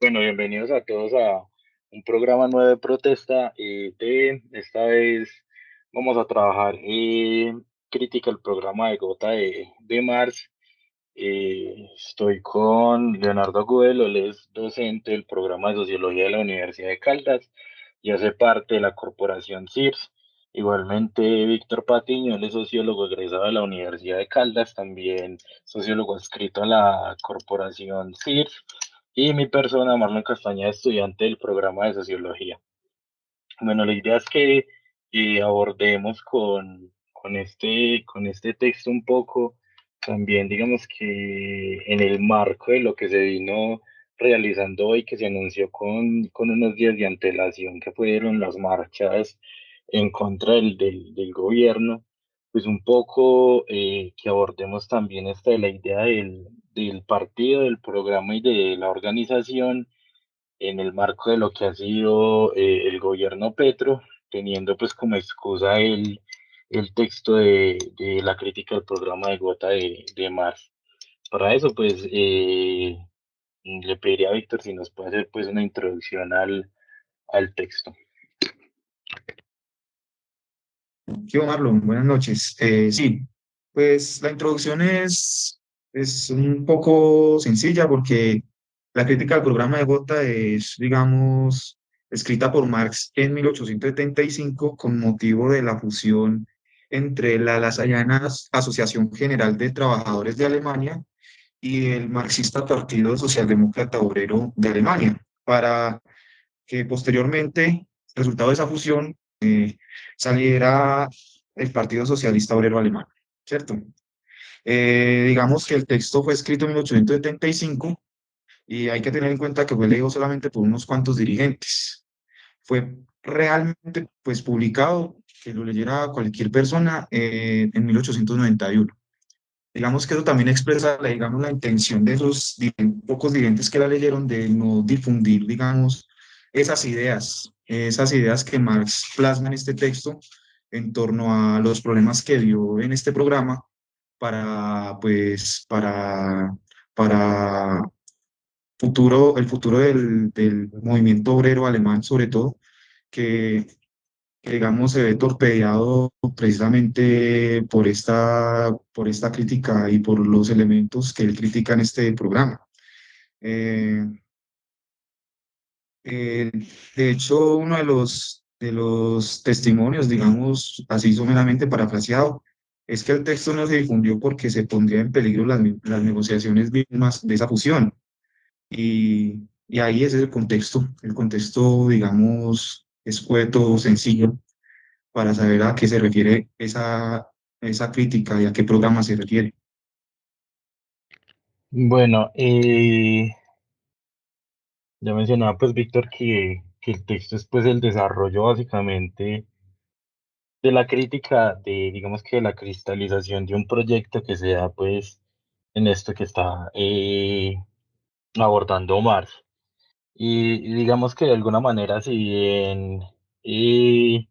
Bueno, bienvenidos a todos a un programa nuevo de protesta. Esta vez vamos a trabajar crítica al programa de Gota de Mars. Estoy con Leonardo Agudelo, él es docente del programa de Sociología de la Universidad de Caldas y hace parte de la corporación CIRS. Igualmente, Víctor Patiño, él es sociólogo egresado de la Universidad de Caldas, también sociólogo adscrito a la corporación CIRS. Y mi persona, Marlon Castañeda, estudiante del programa de Sociología. Bueno, la idea es que abordemos con este texto un poco, también digamos que en el marco de lo que se vino realizando hoy, que se anunció con unos días de antelación, que fueron las marchas en contra del gobierno, pues un poco que abordemos también la idea del partido, del programa y de la organización en el marco de lo que ha sido el gobierno Petro, teniendo pues como excusa el texto de la crítica al programa de Gota de Marzo. Para eso, pues, le pediría a Víctor si nos puede hacer pues una introducción al texto. ¿Qué hubo, Marlon? Buenas noches. Sí, pues la introducción es un poco sencilla porque la crítica al programa de Gotha es, digamos, escrita por Marx en 1875 con motivo de la fusión entre la Lasallana Asociación General de Trabajadores de Alemania y el marxista Partido Socialdemócrata Obrero de Alemania, para que posteriormente, resultado de esa fusión, saliera el Partido Socialista Obrero Alemán, ¿cierto? Digamos que el texto fue escrito en 1875 y hay que tener en cuenta que fue leído solamente por unos cuantos dirigentes. Fue realmente pues publicado, que lo leyera cualquier persona en 1891. Digamos que eso también expresa, digamos, la intención de esos pocos dirigentes que la leyeron de no difundir, digamos, esas ideas que Marx plasma en este texto en torno a los problemas que vio en este programa para, pues, para el futuro del movimiento obrero alemán, sobre todo, que digamos, se ve torpedeado precisamente por esta crítica y por los elementos que él critica en este programa. Eh, eh, de hecho, uno de los testimonios, digamos, así someramente parafraseado, es que el texto no se difundió porque se pondría en peligro las negociaciones mismas de esa fusión. Y ahí ese es el contexto, digamos, escueto, sencillo para saber a qué se refiere esa crítica y a qué programa se refiere. Bueno, ya mencionaba pues Víctor que el texto es pues el desarrollo básicamente de la crítica digamos que la cristalización de un proyecto que se da pues en esto que está abordando Marx. Y digamos que de alguna manera, si bien, eh,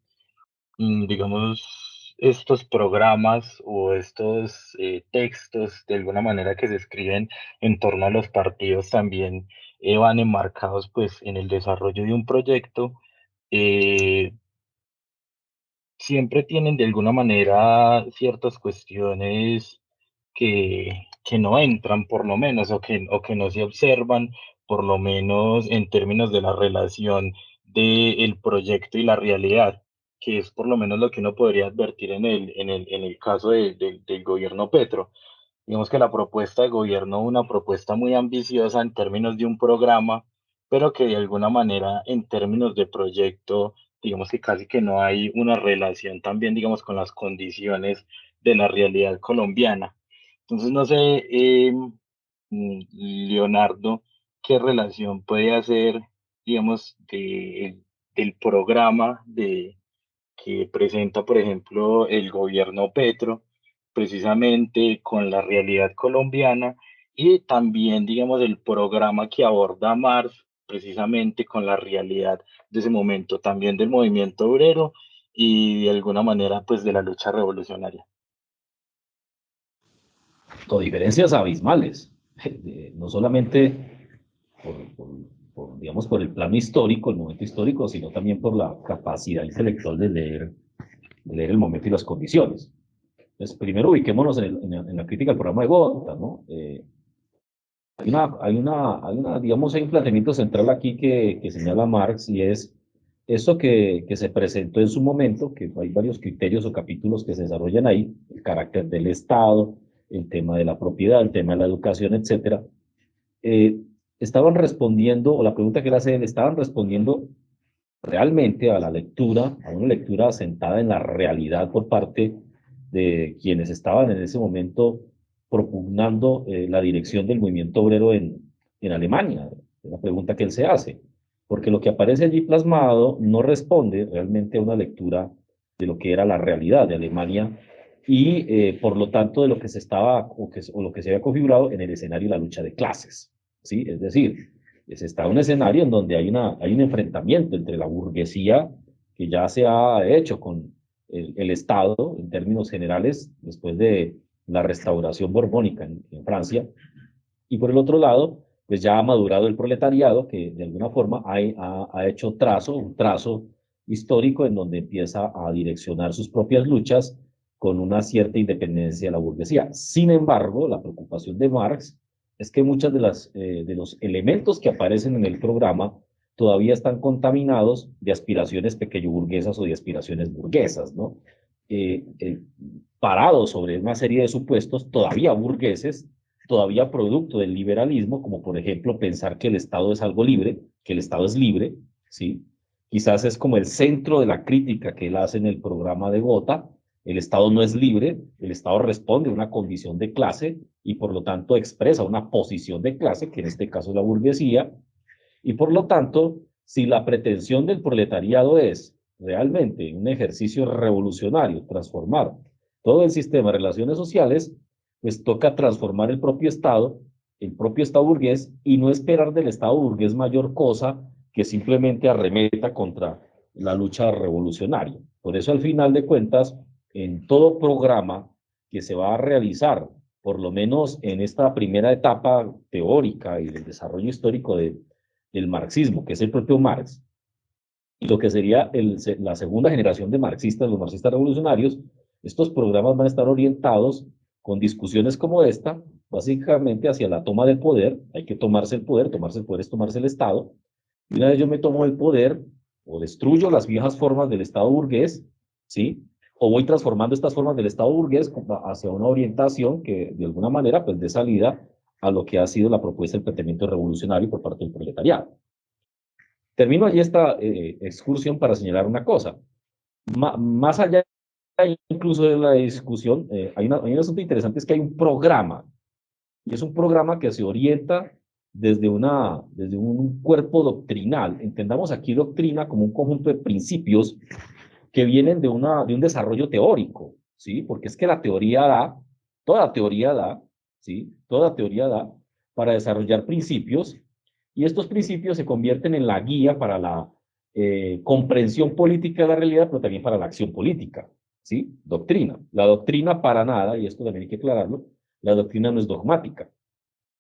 digamos, estos programas o estos textos, de alguna manera que se escriben en torno a los partidos, también van enmarcados pues en el desarrollo de un proyecto, eh, siempre tienen de alguna manera ciertas cuestiones que no entran, por lo menos, o que no se observan, por lo menos en términos de la relación del proyecto y la realidad, que es por lo menos lo que uno podría advertir en el caso del gobierno Petro. Digamos que la propuesta de gobierno es una propuesta muy ambiciosa en términos de un programa, pero que de alguna manera en términos de proyecto, digamos que casi que no hay una relación también, digamos, con las condiciones de la realidad colombiana. Entonces, no sé, Leonardo, qué relación puede hacer, digamos, del programa que presenta, por ejemplo, el gobierno Petro, precisamente con la realidad colombiana, y también, digamos, el programa que aborda Marx, precisamente con la realidad de ese momento, también del movimiento obrero y de alguna manera, pues, de la lucha revolucionaria. Con diferencias abismales, no solamente por, por, digamos, por el plano histórico, el momento histórico, sino también por la capacidad intelectual de leer el momento y las condiciones. Entonces, primero ubiquémonos en la crítica al programa de Gotha, ¿no? Digamos, hay un planteamiento central aquí que señala Marx, y es eso que se presentó en su momento, que hay varios criterios o capítulos que se desarrollan ahí: el carácter del Estado, el tema de la propiedad, el tema de la educación, etcétera. Estaban respondiendo, o la pregunta que él hace, estaban respondiendo realmente a la lectura, a una lectura asentada en la realidad por parte de quienes estaban en ese momento propugnando la dirección del movimiento obrero en Alemania. Es la pregunta que él se hace, porque lo que aparece allí plasmado no responde realmente a una lectura de lo que era la realidad de Alemania y por lo tanto de lo que se estaba o lo que se había configurado en el escenario de la lucha de clases, ¿sí? Es decir, está un escenario en donde hay un enfrentamiento entre la burguesía, que ya se ha hecho con el Estado en términos generales después de la restauración borbónica en Francia, y por el otro lado, pues ya ha madurado el proletariado, que de alguna forma ha hecho un trazo histórico en donde empieza a direccionar sus propias luchas con una cierta independencia de la burguesía. Sin embargo, la preocupación de Marx es que muchos de los elementos que aparecen en el programa todavía están contaminados de aspiraciones pequeño burguesas o de aspiraciones burguesas, ¿no? Parados sobre una serie de supuestos todavía burgueses, todavía producto del liberalismo, como por ejemplo pensar que el Estado es algo libre, que el Estado es libre, ¿sí? Quizás es como el centro de la crítica que él hace en el programa de Gotha. El Estado no es libre, el Estado responde a una condición de clase y por lo tanto expresa una posición de clase, que en este caso es la burguesía, y por lo tanto, si la pretensión del proletariado es realmente un ejercicio revolucionario, transformar todo el sistema de relaciones sociales, pues toca transformar el propio Estado burgués, y no esperar del Estado burgués mayor cosa que simplemente arremeta contra la lucha revolucionaria. Por eso, al final de cuentas, en todo programa que se va a realizar, por lo menos en esta primera etapa teórica y del desarrollo histórico del marxismo, que es el propio Marx, y lo que sería la segunda generación de marxistas, los marxistas revolucionarios, estos programas van a estar orientados con discusiones como esta, básicamente hacia la toma del poder. Hay que tomarse el poder es tomarse el Estado, y una vez yo me tomo el poder, o destruyo las viejas formas del Estado burgués, ¿sí? O voy transformando estas formas del Estado burgués hacia una orientación que de alguna manera pues dé salida a lo que ha sido la propuesta del planteamiento revolucionario por parte del proletariado. Termino allí esta excursión para señalar una cosa. Más allá incluso de la discusión, hay un asunto interesante, es que hay un programa, y es un programa que se orienta desde un cuerpo doctrinal. Entendamos aquí doctrina como un conjunto de principios que vienen de un desarrollo teórico, ¿sí? Porque es que la teoría da, toda teoría da, ¿sí? Toda teoría da para desarrollar principios, y estos principios se convierten en la guía para la comprensión política de la realidad, pero también para la acción política, ¿sí? Doctrina. La doctrina, para nada, y esto también hay que aclararlo, la doctrina no es dogmática.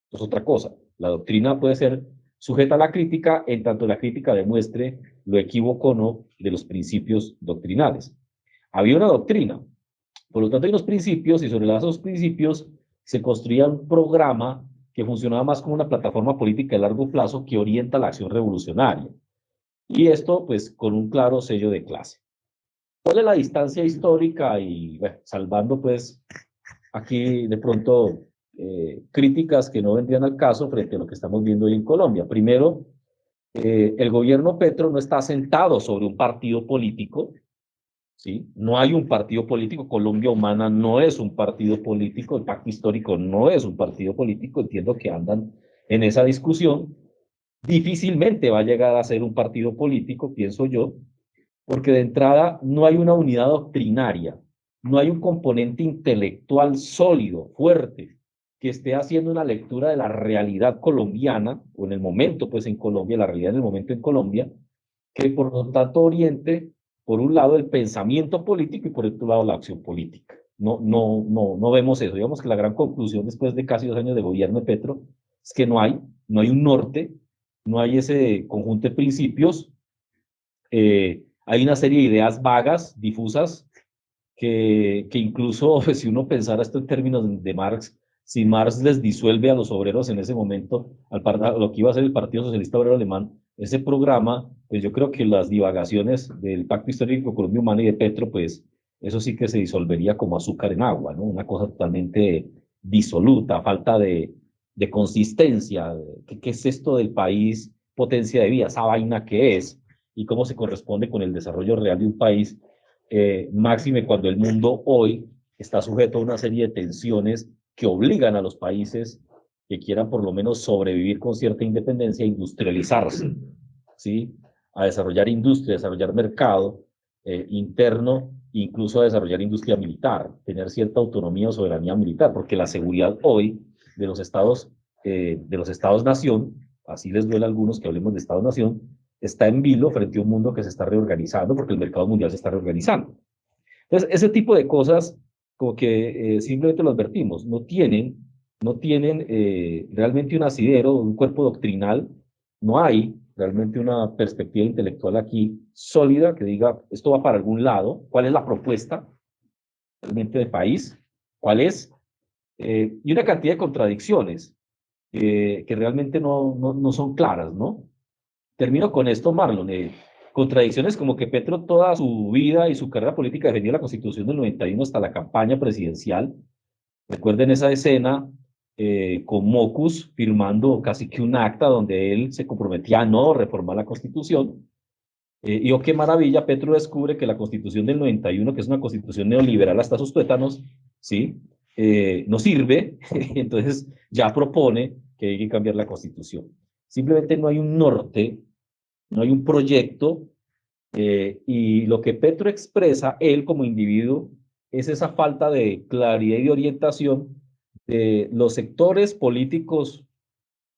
Esto es otra cosa. La doctrina puede ser sujeta a la crítica en tanto la crítica demuestre lo equívoco o no de los principios doctrinales. Había una doctrina, por lo tanto hay unos principios, y sobre esos principios se construía un programa que funcionaba más como una plataforma política de largo plazo que orienta la acción revolucionaria. Y esto, pues, con un claro sello de clase. ¿Cuál es la distancia histórica? Y, bueno, salvando, pues, aquí de pronto críticas que no vendrían al caso frente a lo que estamos viendo hoy en Colombia. Primero, el gobierno Petro no está asentado sobre un partido político, ¿sí? No hay un partido político. Colombia Humana no es un partido político, el Pacto Histórico no es un partido político. Entiendo que andan en esa discusión. Difícilmente va a llegar a ser un partido político, pienso yo, porque de entrada no hay una unidad doctrinaria, no hay un componente intelectual sólido, fuerte, que esté haciendo una lectura de la realidad colombiana, o en el momento, pues en Colombia, la realidad en el momento en Colombia, que por lo tanto oriente, por un lado, el pensamiento político y por otro lado, la acción política. No vemos eso. Digamos que la gran conclusión después de casi 2 años de gobierno de Petro es que no hay un norte, no hay ese conjunto de principios. Hay una serie de ideas vagas, difusas, que incluso pues, si uno pensara esto en términos de Marx, si Marx les disuelve a los obreros en ese momento, a lo que iba a ser el Partido Socialista Obrero Alemán, ese programa, pues yo creo que las divagaciones del Pacto Histórico Colombia Humana y de Petro, pues eso sí que se disolvería como azúcar en agua, ¿no? Una cosa totalmente disoluta, falta de consistencia. ¿Qué es esto del país potencia de vida? ¿Esa vaina qué es? ¿Y cómo se corresponde con el desarrollo real de un país? Máxime cuando el mundo hoy está sujeto a una serie de tensiones que obligan a los países que quieran por lo menos sobrevivir con cierta independencia a industrializarse, ¿sí? A desarrollar industria, a desarrollar mercado interno, incluso a desarrollar industria militar, tener cierta autonomía o soberanía militar, porque la seguridad hoy de los estados-nación, así les duele a algunos que hablemos de Estado-nación, está en vilo frente a un mundo que se está reorganizando porque el mercado mundial se está reorganizando. Entonces, ese tipo de cosas, como que simplemente lo advertimos, no tienen realmente un asidero, un cuerpo doctrinal, no hay realmente una perspectiva intelectual aquí sólida que diga, esto va para algún lado, cuál es la propuesta realmente del país, cuál es, y una cantidad de contradicciones que realmente no son claras, ¿no? Termino con esto, Marlon. Contradicciones como que Petro toda su vida y su carrera política defendió la Constitución del 91 hasta la campaña presidencial. Recuerden esa escena con Mocus firmando casi que un acta donde él se comprometía a no reformar la Constitución. Y oh, qué maravilla, Petro descubre que la Constitución del 91, que es una constitución neoliberal hasta sus tuétanos, ¿sí? No sirve, entonces ya propone que hay que cambiar la Constitución. Simplemente no hay un norte, no hay un proyecto, y lo que Petro expresa, él como individuo, es esa falta de claridad y de orientación de los sectores políticos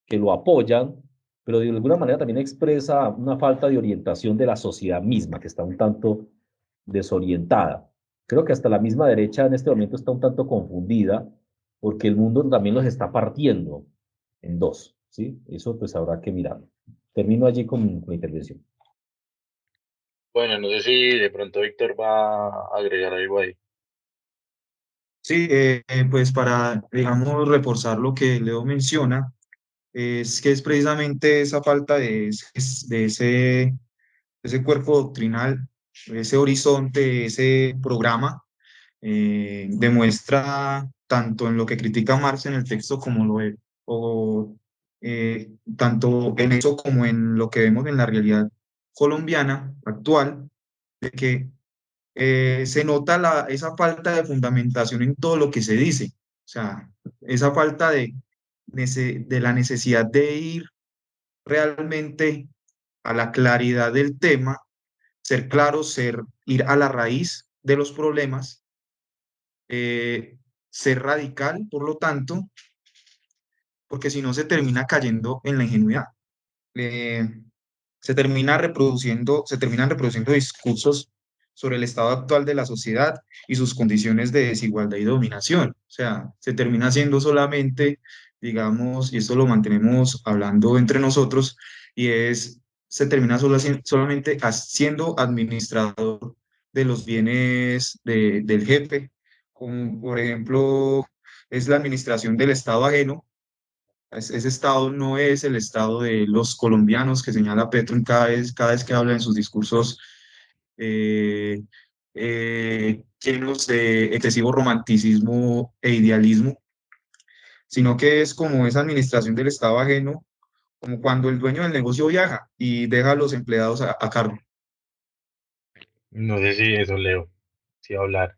que lo apoyan, pero de alguna manera también expresa una falta de orientación de la sociedad misma, que está un tanto desorientada. Creo que hasta la misma derecha en este momento está un tanto confundida, porque el mundo también los está partiendo en dos, ¿sí? Eso pues habrá que mirarlo. Termino allí con mi intervención. Bueno, no sé si de pronto Víctor va a agregar algo ahí. Sí, pues para, digamos, reforzar lo que Leo menciona, es que es precisamente esa falta de ese cuerpo doctrinal, ese horizonte, ese programa, demuestra tanto en lo que critica Marx en el texto como o, tanto en eso como en lo que vemos en la realidad colombiana actual, de que se nota esa falta de fundamentación en todo lo que se dice. O sea, esa falta de la necesidad de ir realmente a la claridad del tema, ser claro, ir a la raíz de los problemas, ser radical, por lo tanto, porque si no se termina cayendo en la ingenuidad. Eh, se terminan reproduciendo discursos sobre el estado actual de la sociedad y sus condiciones de desigualdad y dominación. O sea, se termina haciendo solamente, digamos, y esto lo mantenemos hablando entre nosotros, y se termina solamente siendo administrador de los bienes del jefe, como por ejemplo es la administración del Estado ajeno. Ese Estado no es el Estado de los colombianos que señala Petro en cada vez que habla en sus discursos eh, llenos de excesivo romanticismo e idealismo, sino que es como esa administración del Estado ajeno, como cuando el dueño del negocio viaja y deja a los empleados a cargo. No sé si eso, Leo, si va a hablar.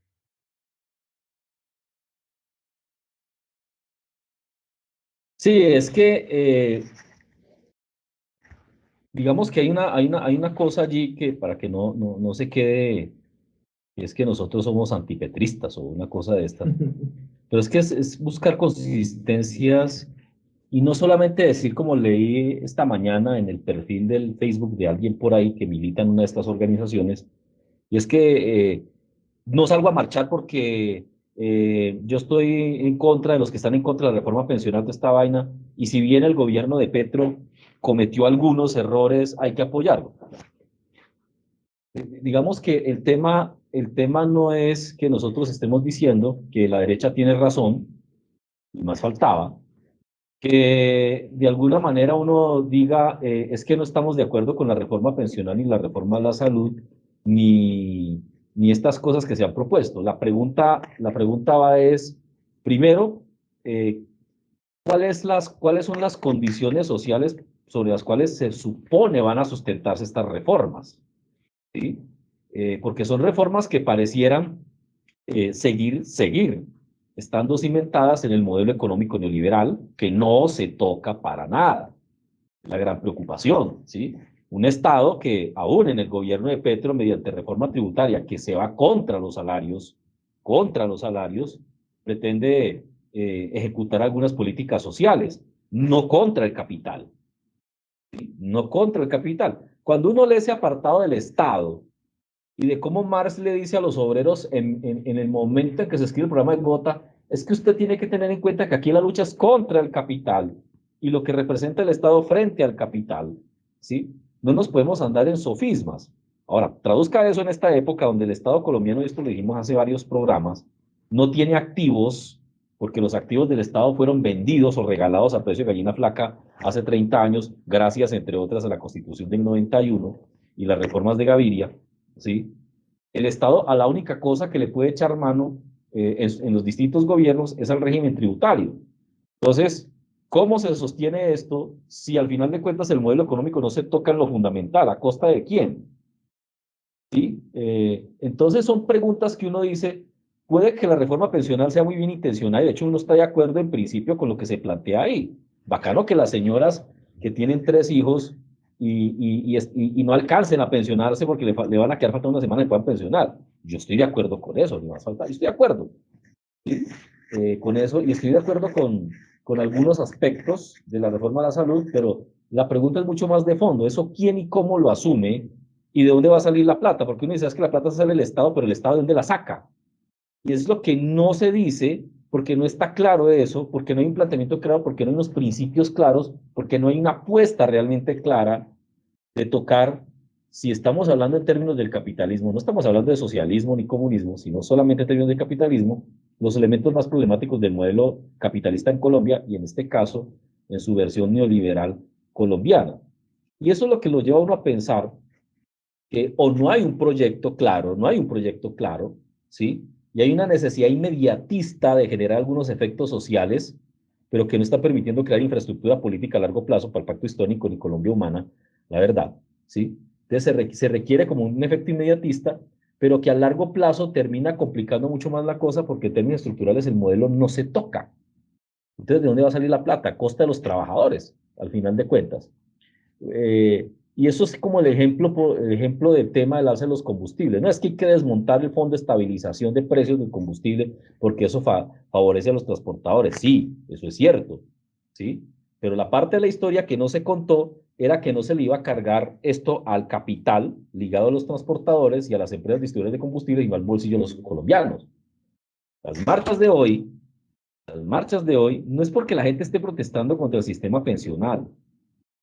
Sí, es que digamos que hay una cosa allí que para que no se quede, es que nosotros somos antipetristas o una cosa de esta. Pero es que es buscar consistencias y no solamente decir como leí esta mañana en el perfil del Facebook de alguien por ahí que milita en una de estas organizaciones, y es que no salgo a marchar porque yo estoy en contra de los que están en contra de la reforma pensional de esta vaina, y si bien el gobierno de Petro cometió algunos errores, hay que apoyarlo. Digamos que el tema no es que nosotros estemos diciendo que la derecha tiene razón, y más faltaba, que de alguna manera uno diga, es que no estamos de acuerdo con la reforma pensional ni la reforma a la salud, ni estas cosas que se han propuesto. La pregunta va es, primero, eh, ¿cuáles son las condiciones sociales sobre las cuales se supone van a sustentarse estas reformas? ¿Sí? Porque son reformas que parecieran seguir estando cimentadas en el modelo económico neoliberal, que no se toca para nada. La gran preocupación, ¿sí? Un Estado que, aún en el gobierno de Petro, mediante reforma tributaria, que se va contra los salarios, pretende ejecutar algunas políticas sociales, no contra el capital, ¿sí? No contra el capital. Cuando uno lee ese apartado del Estado, y de cómo Marx le dice a los obreros en el momento en que se escribe el programa de Gotha, es que usted tiene que tener en cuenta que aquí la lucha es contra el capital y lo que representa el Estado frente al capital, ¿sí? No nos podemos andar en sofismas. Ahora, traduzca eso en esta época donde el Estado colombiano, y esto lo dijimos hace varios programas, no tiene activos, porque los activos del Estado fueron vendidos o regalados a precio de gallina flaca hace 30 años, gracias, entre otras, a la Constitución del 91 y las reformas de Gaviria, ¿sí? El Estado a la única cosa que le puede echar mano en los distintos gobiernos es al régimen tributario. Entonces, ¿cómo se sostiene esto si al final de cuentas el modelo económico no se toca en lo fundamental? ¿A costa de quién? ¿Sí? Entonces son preguntas que uno dice, puede que la reforma pensional sea muy bien intencionada y de hecho uno está de acuerdo en principio con lo que se plantea ahí. Bacano que las señoras que tienen 3 hijos y no alcancen a pensionarse porque le van a quedar falta una semana y puedan pensionar. Yo estoy de acuerdo con eso, ni más falta, yo estoy de acuerdo, ¿sí? Con eso y estoy de acuerdo con algunos aspectos de la reforma de la salud, pero la pregunta es mucho más de fondo, eso quién y cómo lo asume y de dónde va a salir la plata, porque uno dice, es que la plata sale del Estado, pero el Estado de dónde la saca. Y es lo que no se dice, porque no está claro eso, porque no hay un planteamiento claro, porque no hay unos principios claros, porque no hay una apuesta realmente clara de tocar, si estamos hablando en términos del capitalismo, no estamos hablando de socialismo ni comunismo, sino solamente en términos de capitalismo, los elementos más problemáticos del modelo capitalista en Colombia y en este caso en su versión neoliberal colombiana. Y eso es lo que lo lleva a uno a pensar que o no hay un proyecto claro, no hay un proyecto claro, ¿sí? Y hay una necesidad inmediatista de generar algunos efectos sociales, pero que no está permitiendo crear infraestructura política a largo plazo para el pacto histórico ni Colombia humana, la verdad, ¿sí? Entonces se requiere como un efecto inmediatista, pero que a largo plazo termina complicando mucho más la cosa porque en términos estructurales el modelo no se toca. Entonces, ¿de dónde va a salir la plata? A costa de los trabajadores, al final de cuentas. Y eso es como el ejemplo del tema del alza de los combustibles. No es que hay que desmontar el fondo de estabilización de precios del combustible porque eso favorece a los transportadores. Sí, eso es cierto, ¿sí? Pero la parte de la historia que no se contó era que no se le iba a cargar esto al capital ligado a los transportadores y a las empresas distribuidoras de combustible y no al bolsillo de los colombianos. Las marchas de hoy, las marchas de hoy no es porque la gente esté protestando contra el sistema pensional,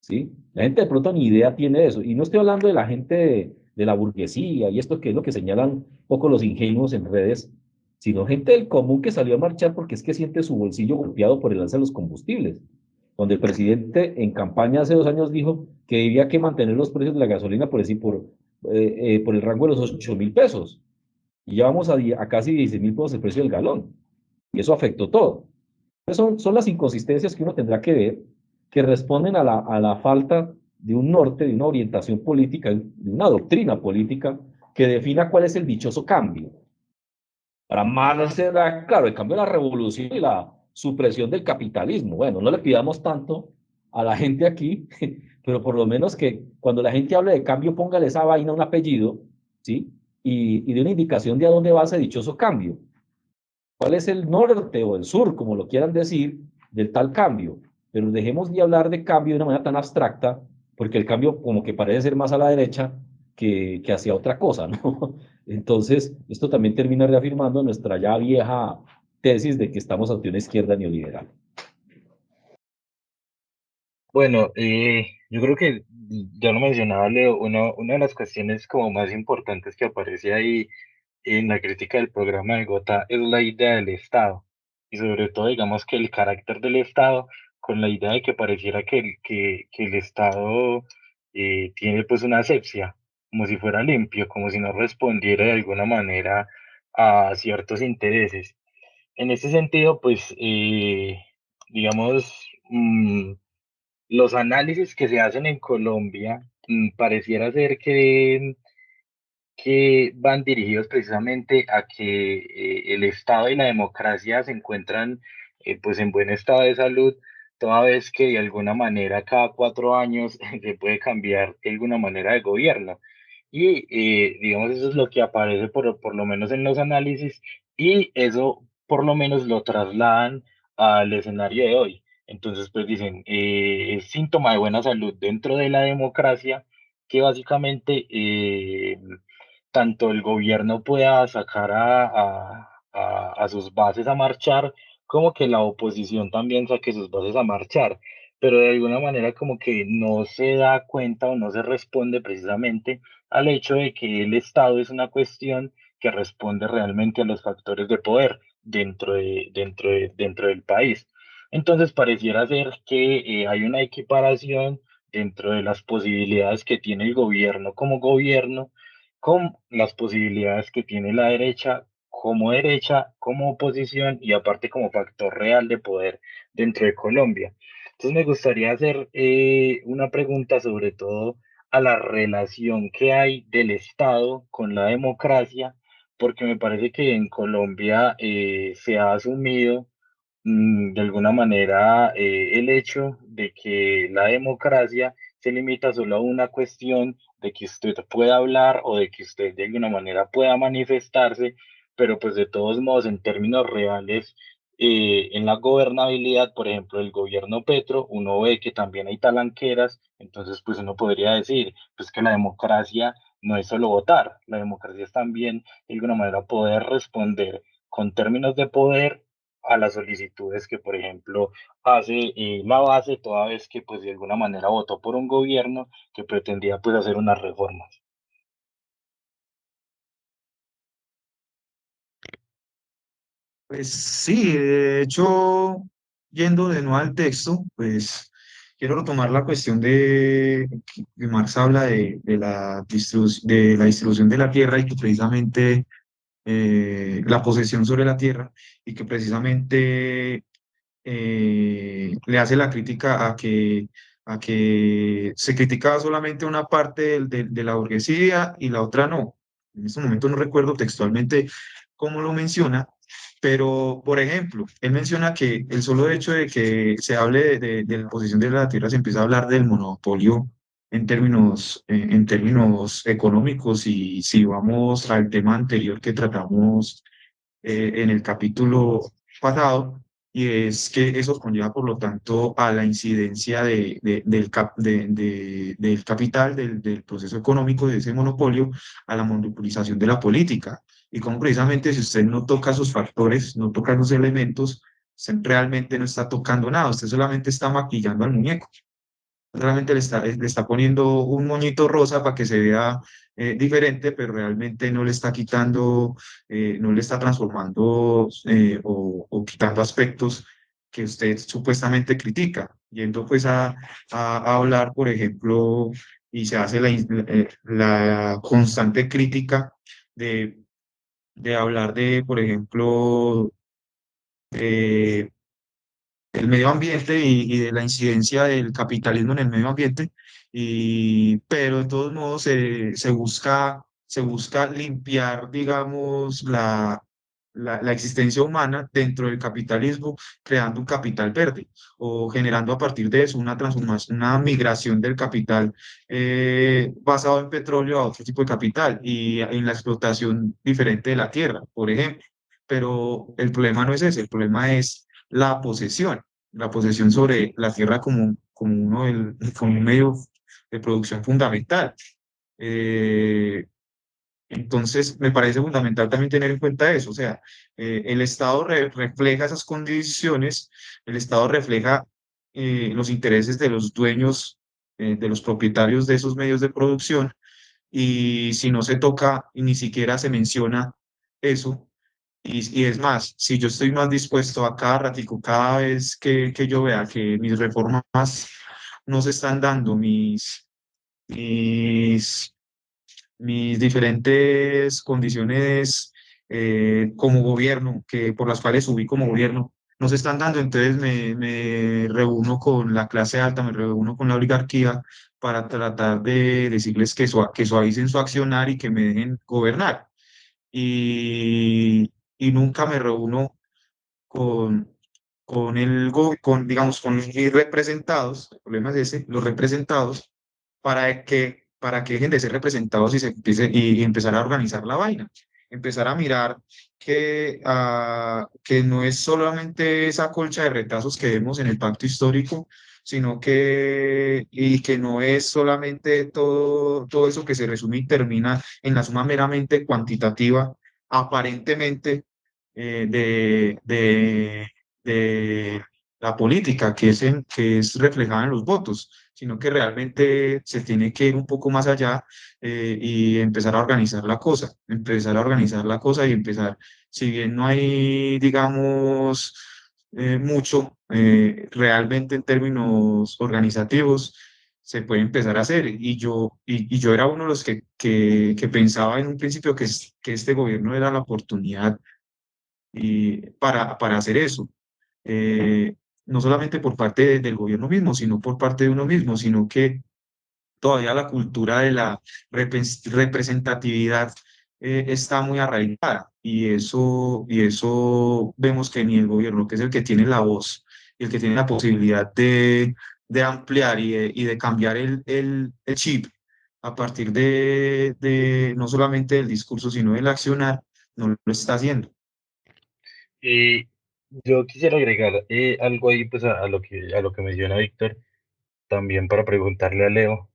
¿sí? La gente de pronto ni idea tiene de eso. Y no estoy hablando de la gente de la burguesía y esto que es lo que señalan un poco los ingenuos en redes, sino gente del común que salió a marchar porque es que siente su bolsillo golpeado por el alza de los combustibles. Donde el presidente en campaña hace 2 años dijo que había que mantener los precios de la gasolina por el rango de los 8.000 pesos. Y ya vamos a casi 16.000 pesos el precio del galón. Y eso afectó todo. Son las inconsistencias que uno tendrá que ver, que responden a la falta de un norte, de una orientación política, de una doctrina política que defina cuál es el dichoso cambio. Para más será, claro, el cambio de la revolución y la supresión del capitalismo. Bueno, no le pidamos tanto a la gente aquí, pero por lo menos que cuando la gente hable de cambio, póngale esa vaina un apellido, ¿sí? Y de una indicación de a dónde va ese dichoso cambio. ¿Cuál es el norte o el sur, como lo quieran decir, del tal cambio? Pero dejemos de hablar de cambio de una manera tan abstracta, porque el cambio como que parece ser más a la derecha, que hacia otra cosa, ¿no? Entonces, esto también termina reafirmando nuestra ya vieja tesis de que estamos ante una izquierda neoliberal. Bueno, yo creo que ya lo mencionaba Leo, una de las cuestiones como más importantes que aparece ahí en la crítica del programa de Gotha es la idea del Estado y sobre todo digamos que el carácter del Estado con la idea de que pareciera que el Estado tiene pues una asepsia, como si fuera limpio, como si no respondiera de alguna manera a ciertos intereses. En ese sentido, pues digamos, los análisis que se hacen en Colombia pareciera ser que van dirigidos precisamente a que el Estado y la democracia se encuentran pues en buen estado de salud, toda vez que de alguna manera cada 4 años se puede cambiar de alguna manera de gobierno. Y digamos, eso es lo que aparece por lo menos en los análisis y eso por lo menos lo trasladan al escenario de hoy. Entonces, pues dicen, es síntoma de buena salud dentro de la democracia que básicamente tanto el gobierno pueda sacar a sus bases a marchar, como que la oposición también saque sus bases a marchar, pero de alguna manera como que no se da cuenta o no se responde precisamente al hecho de que el Estado es una cuestión que responde realmente a los factores de poder dentro del país. Entonces pareciera ser que hay una equiparación dentro de las posibilidades que tiene el gobierno como gobierno con las posibilidades que tiene la derecha, como oposición y aparte como factor real de poder dentro de Colombia. Entonces me gustaría hacer una pregunta sobre todo a la relación que hay del Estado con la democracia, porque me parece que en Colombia se ha asumido de alguna manera el hecho de que la democracia se limita solo a una cuestión de que usted pueda hablar o de que usted de alguna manera pueda manifestarse, pero pues de todos modos en términos reales, en la gobernabilidad, por ejemplo, el gobierno Petro, uno ve que también hay talanqueras, entonces pues uno podría decir pues que la democracia no es solo votar, la democracia es también de alguna manera poder responder con términos de poder a las solicitudes que, por ejemplo, hace la base toda vez que, pues, de alguna manera votó por un gobierno que pretendía, pues, hacer unas reformas. Pues sí, de hecho, yendo de nuevo al texto, pues quiero retomar la cuestión de que Marx habla de la distribución de la tierra y que precisamente la posesión sobre la tierra y que precisamente le hace la crítica a que se criticaba solamente una parte de la burguesía y la otra no. En este momento no recuerdo textualmente cómo lo menciona, pero, por ejemplo, él menciona que el solo hecho de que se hable de la posesión de la tierra, se empieza a hablar del monopolio en términos económicos, y si vamos al tema anterior que tratamos en el capítulo pasado, y es que eso conlleva, por lo tanto, a la incidencia del capital, del proceso económico, de ese monopolio, a la monopolización de la política. Y como precisamente si usted no toca esos factores, no toca esos elementos, usted realmente no está tocando nada, usted solamente está maquillando al muñeco. Realmente le está poniendo un moñito rosa para que se vea diferente, pero realmente no le está quitando, no le está transformando o quitando aspectos que usted supuestamente critica. Yendo pues a hablar, por ejemplo, y se hace la constante crítica de, de hablar de, por ejemplo, el medio ambiente y de la incidencia del capitalismo en el medio ambiente, pero de todos modos se busca limpiar, digamos, la existencia humana dentro del capitalismo, creando un capital verde o generando a partir de eso una transformación, una migración del capital basado en petróleo a otro tipo de capital y en la explotación diferente de la tierra, por ejemplo. Pero el problema no es ese, el problema es la posesión sobre la tierra como un medio de producción fundamental. Entonces, me parece fundamental también tener en cuenta eso, o sea, el Estado refleja esas condiciones, el Estado refleja los intereses de los dueños, de los propietarios de esos medios de producción, y si no se toca y ni siquiera se menciona eso, y es más, si yo estoy más dispuesto a cada ratico, cada vez que yo vea que mis reformas no se están dando, mis mis diferentes condiciones como gobierno, que por las cuales subí como gobierno, no se están dando, entonces me reúno con la clase alta, me reúno con la oligarquía para tratar de decirles que suavicen su accionar y que me dejen gobernar. Y nunca me reúno con, digamos, con mis representados, el problema es ese, los representados, para que dejen de ser representados y empezar a organizar la vaina, empezar a mirar que no es solamente esa colcha de retazos que vemos en el pacto histórico, sino y que no es solamente todo eso que se resume y termina en la suma meramente cuantitativa, aparentemente, de la política, que es reflejada en los votos, sino que realmente se tiene que ir un poco más allá, y empezar a organizar la cosa, empezar a organizar la cosa y empezar, si bien no hay, digamos, mucho realmente en términos organizativos, se puede empezar a hacer. Y yo era uno de los que pensaba en un principio que este gobierno era la oportunidad para hacer eso. Eh, no solamente por parte del gobierno mismo, sino por parte de uno mismo, sino que todavía la cultura de la representatividad está muy arraigada, y eso vemos que ni el gobierno, que es el que tiene la voz y el que tiene la posibilidad de ampliar y de cambiar el chip a partir de no solamente del discurso, sino del accionar, no lo está haciendo. Y yo quisiera agregar algo ahí pues a lo que menciona Víctor, también para preguntarle a Leo.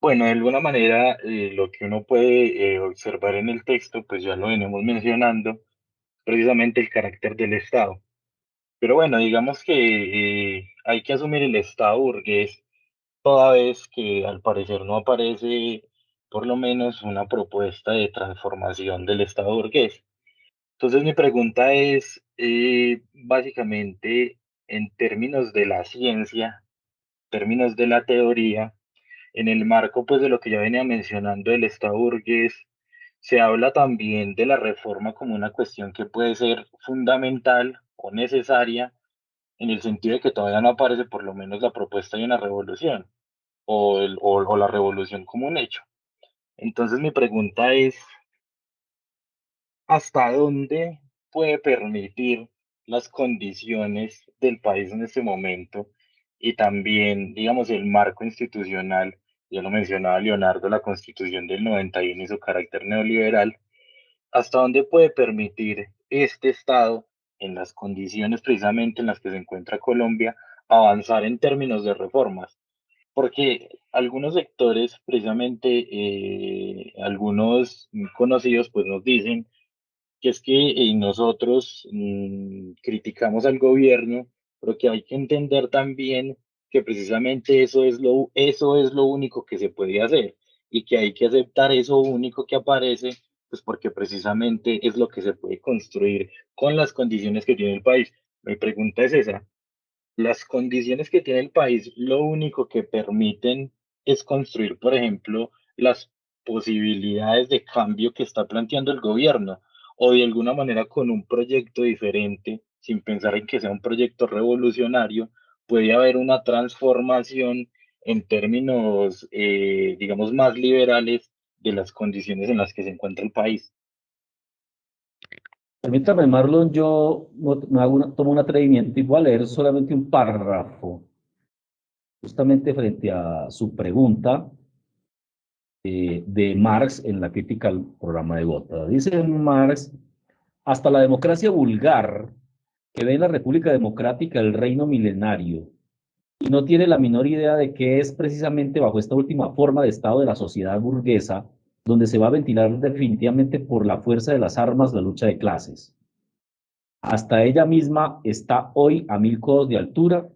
Bueno, de alguna manera lo que uno puede observar en el texto, pues ya lo venimos mencionando, precisamente el carácter del Estado. Pero bueno, digamos que hay que asumir el Estado burgués toda vez que al parecer no aparece por lo menos una propuesta de transformación del Estado burgués. Entonces mi pregunta es, básicamente, en términos de la ciencia, términos de la teoría, en el marco pues de lo que ya venía mencionando del Estado burgués, se habla también de la reforma como una cuestión que puede ser fundamental o necesaria en el sentido de que todavía no aparece por lo menos la propuesta de una revolución o la revolución como un hecho. Entonces mi pregunta es, ¿hasta dónde puede permitir las condiciones del país en este momento y también, digamos, el marco institucional? Ya lo mencionaba Leonardo, la Constitución del 91 y su carácter neoliberal. ¿Hasta dónde puede permitir este Estado, en las condiciones precisamente en las que se encuentra Colombia, avanzar en términos de reformas? Porque algunos sectores, precisamente algunos conocidos, pues nos dicen que es que nosotros criticamos al gobierno, pero que hay que entender también que precisamente eso es lo único que se puede hacer y que hay que aceptar eso único que aparece, pues porque precisamente es lo que se puede construir con las condiciones que tiene el país. Mi pregunta es esa, las condiciones que tiene el país, lo único que permiten es construir, por ejemplo, las posibilidades de cambio que está planteando el gobierno, o de alguna manera con un proyecto diferente, sin pensar en que sea un proyecto revolucionario, puede haber una transformación en términos, digamos, más liberales de las condiciones en las que se encuentra el país. Permítame, Marlon, yo tomo un atrevimiento y voy a leer solamente un párrafo, justamente frente a su pregunta de Marx en la crítica al programa de Gotha. Dice Marx, hasta la democracia vulgar, que ve en la República Democrática el reino milenario y no tiene la menor idea de que es precisamente bajo esta última forma de estado de la sociedad burguesa donde se va a ventilar definitivamente por la fuerza de las armas la lucha de clases. Hasta ella misma está hoy a 1000 codos de altura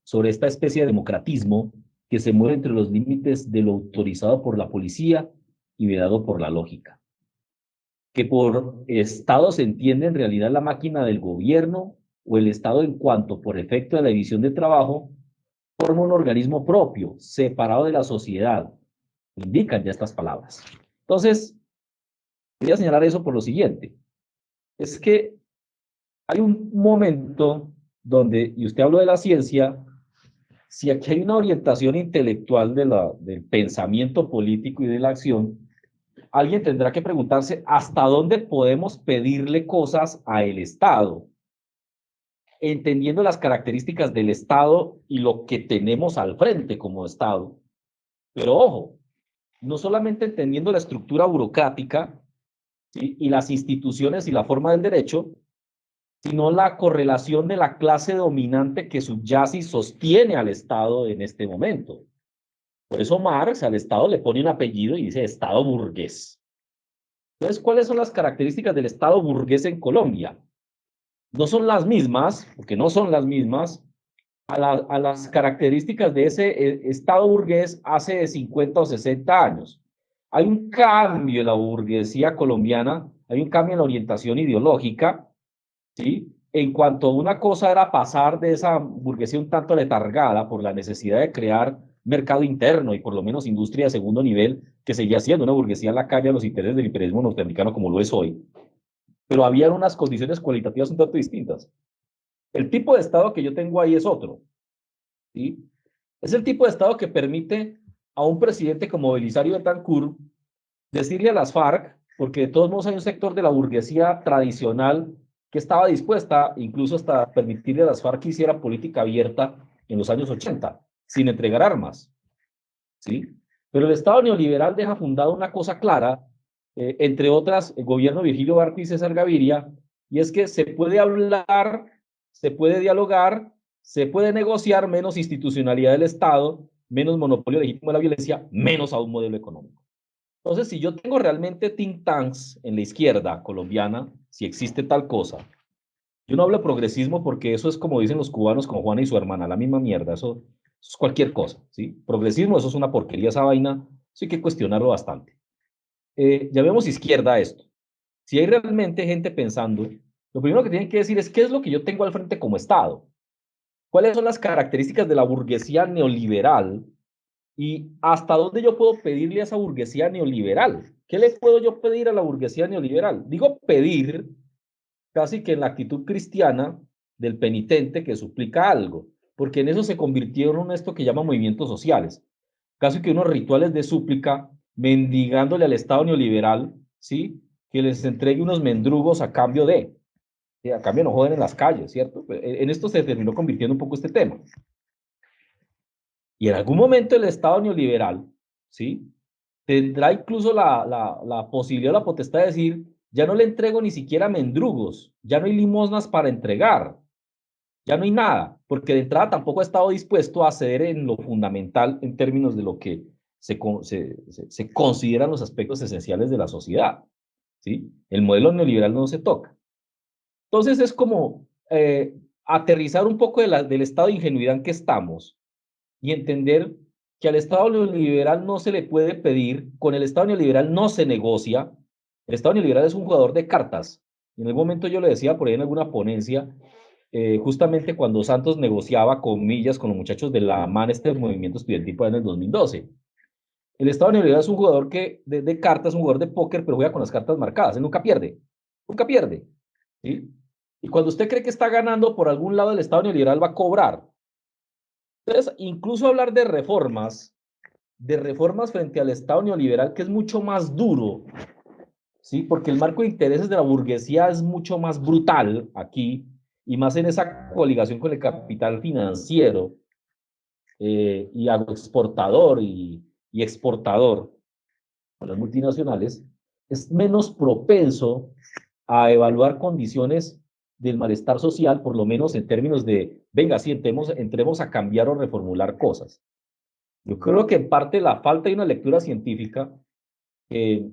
sobre esta especie de democratismo que se mueve entre los límites de lo autorizado por la policía y vedado por la lógica. Que por Estado se entiende en realidad la máquina del gobierno o el Estado en cuanto, por efecto de la división de trabajo, forma un organismo propio, separado de la sociedad. Indican ya estas palabras. Entonces, quería señalar eso por lo siguiente. Es que hay un momento donde, y usted habló de la ciencia, si aquí hay una orientación intelectual del pensamiento político y de la acción, alguien tendrá que preguntarse hasta dónde podemos pedirle cosas al Estado, entendiendo las características del Estado y lo que tenemos al frente como Estado. Pero ojo, no solamente entendiendo la estructura burocrática, ¿sí?, y las instituciones y la forma del derecho, sino la correlación de la clase dominante que subyace y sostiene al Estado en este momento. Por eso Marx al Estado le pone un apellido y dice Estado burgués. Entonces, ¿cuáles son las características del Estado burgués en Colombia? No son las mismas, porque no son las mismas, a las características de ese Estado burgués hace 50 o 60 años. Hay un cambio en la burguesía colombiana, hay un cambio en la orientación ideológica, ¿sí? En cuanto a una cosa era pasar de esa burguesía un tanto letargada por la necesidad de crear mercado interno y por lo menos industria de segundo nivel, que seguía siendo una burguesía en la calle a los intereses del imperialismo norteamericano como lo es hoy, pero había unas condiciones cualitativas un tanto distintas. El tipo de Estado que yo tengo ahí es otro, ¿sí? Es el tipo de Estado que permite a un presidente como Belisario Betancur decirle a las FARC, porque de todos modos hay un sector de la burguesía tradicional que estaba dispuesta incluso hasta permitirle a las FARC que hicieran política abierta en los años 80, sin entregar armas, ¿sí? Pero el Estado neoliberal deja fundada una cosa clara, entre otras, el gobierno de Virgilio Barco y César Gaviria, y es que se puede hablar, se puede dialogar, se puede negociar menos institucionalidad del Estado, menos monopolio legítimo de la violencia, menos a un modelo económico. Entonces, si yo tengo realmente think tanks en la izquierda colombiana, si existe tal cosa, yo no hablo de progresismo porque eso es como dicen los cubanos con Juana y su hermana, la misma mierda, eso es cualquier cosa, ¿sí? Progresismo, eso es una porquería, esa vaina, eso hay que cuestionarlo bastante. Llamemos izquierda a esto. Si hay realmente gente pensando, lo primero que tienen que decir es qué es lo que yo tengo al frente como Estado, cuáles son las características de la burguesía neoliberal y hasta dónde yo puedo pedirle a esa burguesía neoliberal. ¿Qué le puedo yo pedir a la burguesía neoliberal? Digo pedir casi que en la actitud cristiana del penitente que suplica algo, porque en eso se convirtieron en esto que llaman movimientos sociales, casi que unos rituales de súplica, mendigándole al Estado neoliberal, ¿sí?, que les entregue unos mendrugos a cambio de, a cambio no joden en las calles, ¿cierto? En esto se terminó convirtiendo un poco este tema. Y en algún momento el Estado neoliberal, ¿sí?, tendrá incluso la posibilidad, la potestad de decir, ya no le entrego ni siquiera mendrugos, ya no hay limosnas para entregar, ya no hay nada, porque de entrada tampoco ha estado dispuesto a ceder en lo fundamental en términos de lo que se consideran los aspectos esenciales de la sociedad, ¿sí? El modelo neoliberal no se toca. Entonces es como aterrizar un poco del estado de ingenuidad en que estamos y entender que al Estado neoliberal no se le puede pedir, con el Estado neoliberal no se negocia. El Estado neoliberal es un jugador de cartas. Y en algún momento yo le decía por ahí en alguna ponencia, justamente cuando Santos negociaba, comillas, con los muchachos de la MAN, este movimiento estudiantil en el 2012. El Estado neoliberal es un jugador que de cartas, un jugador de póker, pero juega con las cartas marcadas. Él nunca pierde. Nunca pierde. ¿Sí? Y cuando usted cree que está ganando por algún lado, el Estado neoliberal va a cobrar. Entonces, incluso hablar de reformas frente al Estado neoliberal, que es mucho más duro, ¿sí? Porque el marco de intereses de la burguesía es mucho más brutal aquí, y más en esa coligación con el capital financiero y agroexportador y exportador, con las multinacionales, es menos propenso a evaluar condiciones del malestar social, por lo menos en términos de, venga, sí, entremos a cambiar o reformular cosas. Yo creo que en parte la falta de una lectura científica que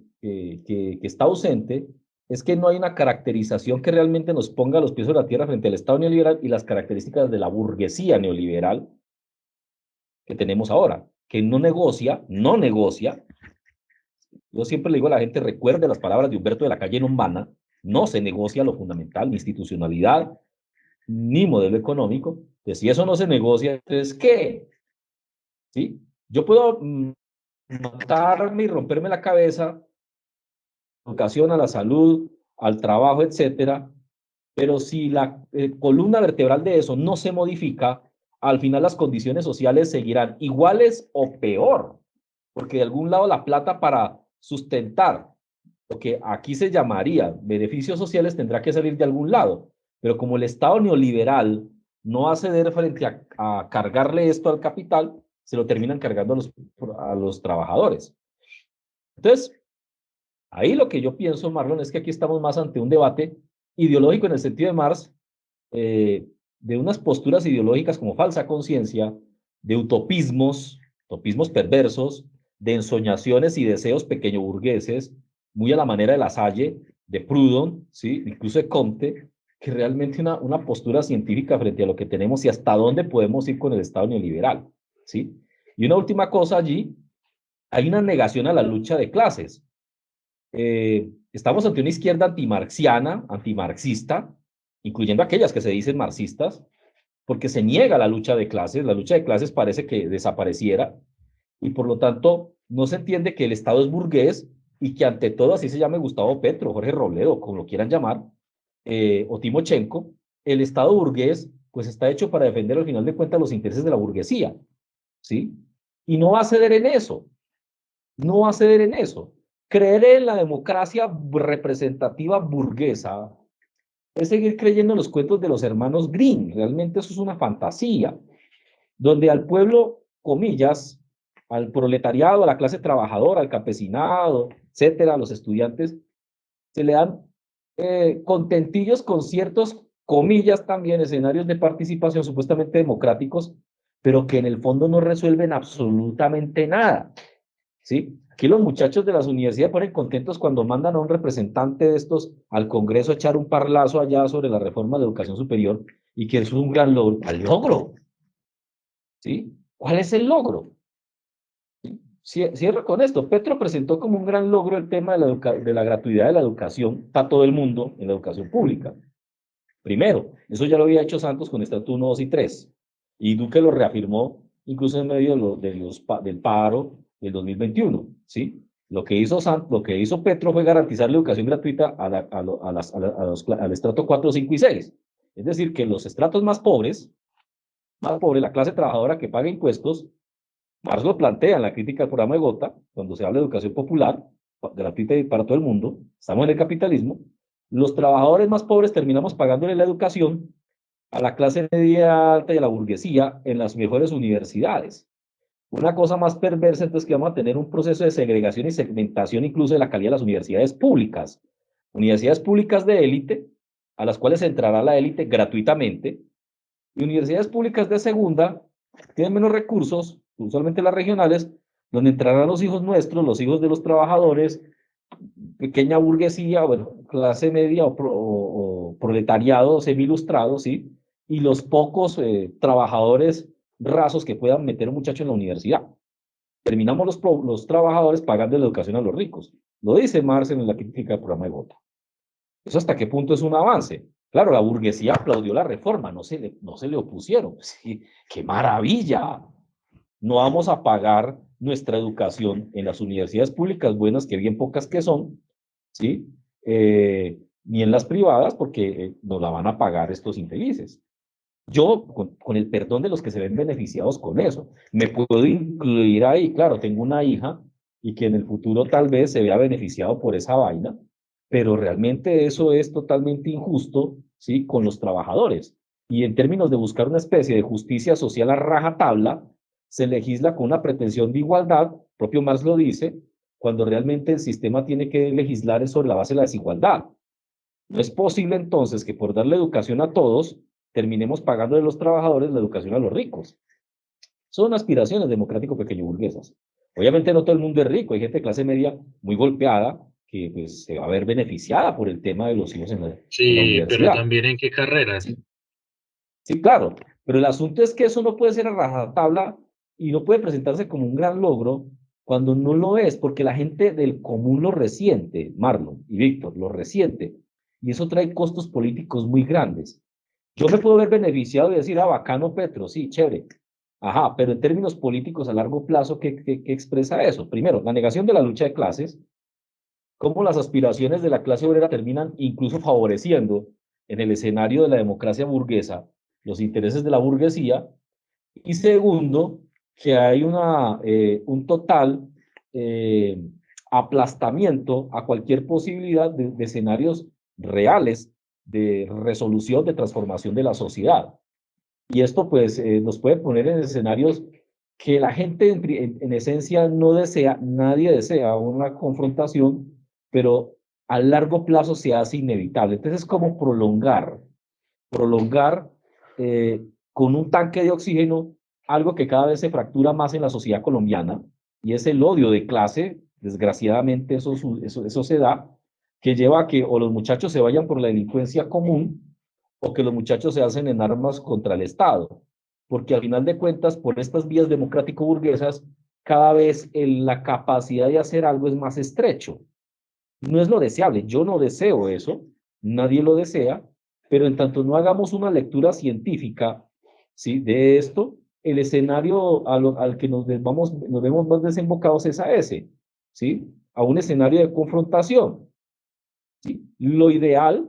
está ausente es que no hay una caracterización que realmente nos ponga los pies sobre la tierra frente al Estado neoliberal y las características de la burguesía neoliberal que tenemos ahora, que no negocia. Yo siempre le digo a la gente, recuerde las palabras de Humberto de la Calle Lombana, no se negocia lo fundamental, ni institucionalidad, ni modelo económico. Que si eso no se negocia, entonces, ¿qué? ¿Sí? Yo puedo matarme y romperme la cabeza, educación, a la salud, al trabajo, etcétera, pero si la columna vertebral de eso no se modifica, al final las condiciones sociales seguirán iguales o peor, porque de algún lado la plata para sustentar lo que aquí se llamaría beneficios sociales tendrá que salir de algún lado, pero como el Estado neoliberal no va a ceder frente a cargarle esto al capital, se lo terminan cargando a los trabajadores. Entonces, ahí lo que yo pienso, Marlon, es que aquí estamos más ante un debate ideológico en el sentido de Marx, de unas posturas ideológicas como falsa conciencia, de utopismos perversos, de ensoñaciones y deseos pequeño burgueses, muy a la manera de Lasalle, de Proudhon, ¿sí? Incluso de Comte, que realmente una postura científica frente a lo que tenemos y hasta dónde podemos ir con el Estado neoliberal, ¿sí? Y una última cosa allí, hay una negación a la lucha de clases. Estamos ante una izquierda antimarxiana, antimarxista, incluyendo aquellas que se dicen marxistas, porque se niega la lucha de clases parece que desapareciera, y por lo tanto no se entiende que el Estado es burgués y que ante todo, así se llame Gustavo Petro, Jorge Robledo, como lo quieran llamar, o Timochenko, el Estado burgués pues está hecho para defender al final de cuentas los intereses de la burguesía, ¿sí? Y no va a ceder en eso, no va a ceder en eso. Creer en la democracia representativa burguesa es seguir creyendo en los cuentos de los hermanos Grimm. Realmente eso es una fantasía, donde al pueblo, comillas, al proletariado, a la clase trabajadora, al campesinado, etcétera, a los estudiantes, se le dan contentillos con ciertos, comillas también, escenarios de participación supuestamente democráticos, pero que en el fondo no resuelven absolutamente nada, ¿sí? Aquí los muchachos de las universidades ponen contentos cuando mandan a un representante de estos al Congreso a echar un parlazo allá sobre la reforma de educación superior y que es un gran logro. ¿Cuál logro? ¿Sí? ¿Cuál es el logro? Cierro con esto. Petro presentó como un gran logro el tema de la gratuidad de la educación para todo el mundo en la educación pública. Primero, eso ya lo había hecho Santos con Estatuto 1, 2 y 3. Y Duque lo reafirmó incluso en medio del paro del 2021. ¿Sí? Lo que hizo Petro fue garantizar la educación gratuita al estrato 4, 5 y 6. Es decir, que los estratos más pobres, la clase trabajadora que paga impuestos, Marx lo plantea en la crítica al programa de Gotha, cuando se habla de educación popular, gratuita y para todo el mundo, estamos en el capitalismo, los trabajadores más pobres terminamos pagándole la educación a la clase media alta y a la burguesía en las mejores universidades. Una cosa más perversa entonces que vamos a tener un proceso de segregación y segmentación incluso de la calidad de las universidades públicas de élite, a las cuales entrará la élite gratuitamente, y universidades públicas de segunda, tienen menos recursos, usualmente las regionales, donde entrarán los hijos nuestros, los hijos de los trabajadores, pequeña burguesía, bueno, clase media o proletariado semi-ilustrado, ¿sí? Y los pocos trabajadores rasos que puedan meter a un muchacho en la universidad. Terminamos los trabajadores pagando la educación a los ricos. Lo dice Marx en la crítica del programa de Gotha. ¿Eso hasta qué punto es un avance? Claro, la burguesía aplaudió la reforma, no se le opusieron. Sí, ¡qué maravilla! No vamos a pagar nuestra educación en las universidades públicas buenas, que bien pocas que son, ¿sí? Ni en las privadas, porque nos la van a pagar estos infelices. Yo, con el perdón de los que se ven beneficiados con eso, me puedo incluir ahí, claro, tengo una hija y que en el futuro tal vez se vea beneficiado por esa vaina, pero realmente eso es totalmente injusto, ¿sí? Con los trabajadores. Y en términos de buscar una especie de justicia social a rajatabla, se legisla con una pretensión de igualdad, propio Marx lo dice, cuando realmente el sistema tiene que legislar sobre la base de la desigualdad. No es posible entonces que por darle educación a todos, terminemos pagando de los trabajadores la educación a los ricos. Son aspiraciones democrático pequeño burguesas. Obviamente no todo el mundo es rico, hay gente de clase media muy golpeada que pues, se va a ver beneficiada por el tema de los hijos en la Sí, pero universidad. también en qué carreras. ¿Sí? Sí, claro, pero el asunto es que eso no puede ser a rajatabla y no puede presentarse como un gran logro cuando no lo es, porque la gente del común lo resiente, Marlon y Víctor, lo resiente, y eso trae costos políticos muy grandes. Yo me puedo ver beneficiado y decir, ah, bacano Petro, sí, chévere. Ajá, pero en términos políticos a largo plazo, ¿qué expresa eso? Primero, la negación de la lucha de clases, cómo las aspiraciones de la clase obrera terminan incluso favoreciendo en el escenario de la democracia burguesa los intereses de la burguesía. Y segundo, que hay un total eh, aplastamiento a cualquier posibilidad de escenarios reales de resolución, de transformación de la sociedad. Y esto pues nos puede poner en escenarios que la gente en esencia no desea, nadie desea una confrontación, pero a largo plazo se hace inevitable. Entonces es como prolongar con un tanque de oxígeno algo que cada vez se fractura más en la sociedad colombiana, y es el odio de clase. Desgraciadamente eso se da, que lleva a que o los muchachos se vayan por la delincuencia común o que los muchachos se hacen en armas contra el Estado, porque al final de cuentas, por estas vías democrático-burguesas, cada vez la capacidad de hacer algo es más estrecho. No es lo deseable, yo no deseo eso, nadie lo desea, pero en tanto no hagamos una lectura científica, ¿sí?, de esto, el escenario al que nos vemos más desembocados es a ese, ¿sí?, a un escenario de confrontación. ¿Sí? Lo ideal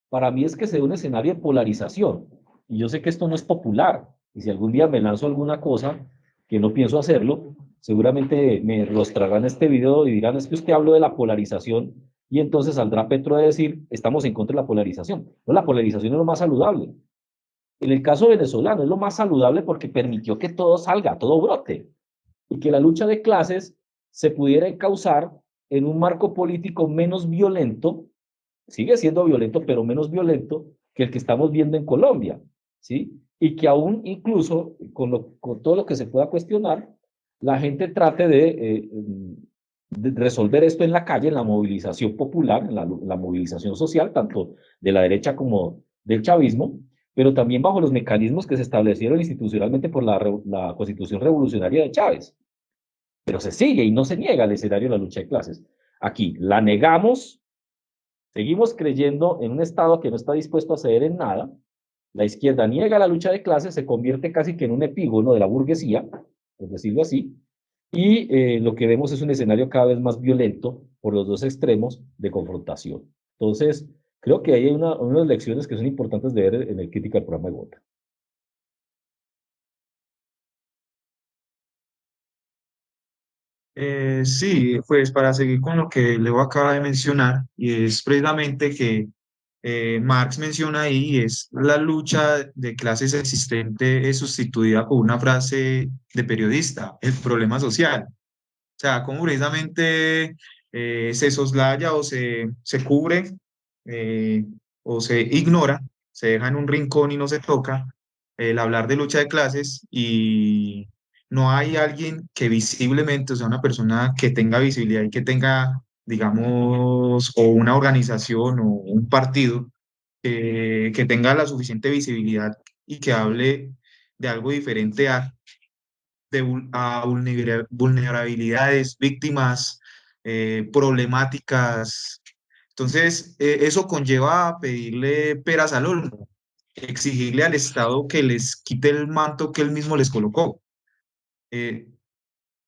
para mí es que sea un escenario de polarización. Y yo sé que esto no es popular. Y si algún día me lanzo alguna cosa, que no pienso hacerlo, seguramente me rostrarán este video y dirán, es que usted habló de la polarización y entonces saldrá Petro a decir, estamos en contra de la polarización. No, la polarización es lo más saludable. En el caso venezolano es lo más saludable porque permitió que todo salga, todo brote y que la lucha de clases se pudiera encauzar en un marco político menos violento, sigue siendo violento, pero menos violento que el que estamos viendo en Colombia, ¿sí? Y que aún incluso con todo lo que se pueda cuestionar, la gente trate de resolver esto en la calle, en la movilización popular, en la movilización social, tanto de la derecha como del chavismo, pero también bajo los mecanismos que se establecieron institucionalmente por la Constitución Revolucionaria de Chávez. Pero se sigue y no se niega el escenario de la lucha de clases. Aquí la negamos, seguimos creyendo en un Estado que no está dispuesto a ceder en nada. La izquierda niega la lucha de clases, se convierte casi que en un epígono de la burguesía, por decirlo así, y lo que vemos es un escenario cada vez más violento por los dos extremos de confrontación. Entonces, creo que hay unas lecciones que son importantes de ver en el crítica del programa de Gotha. Sí, pues para seguir con lo que Leo acaba de mencionar, y es precisamente que Marx menciona ahí, es la lucha de clases existente es sustituida por una frase de periodista, el problema social. O sea, cómo precisamente se soslaya o se cubre eh, o se ignora, se deja en un rincón y no se toca el hablar de lucha de clases y no hay alguien que visiblemente, o sea, una persona que tenga visibilidad y que tenga, digamos, o una organización o un partido que tenga la suficiente visibilidad y que hable de algo diferente a vulnerabilidades, víctimas, problemáticas. Entonces, eso conlleva a pedirle peras al olmo, exigirle al Estado que les quite el manto que él mismo les colocó, eh,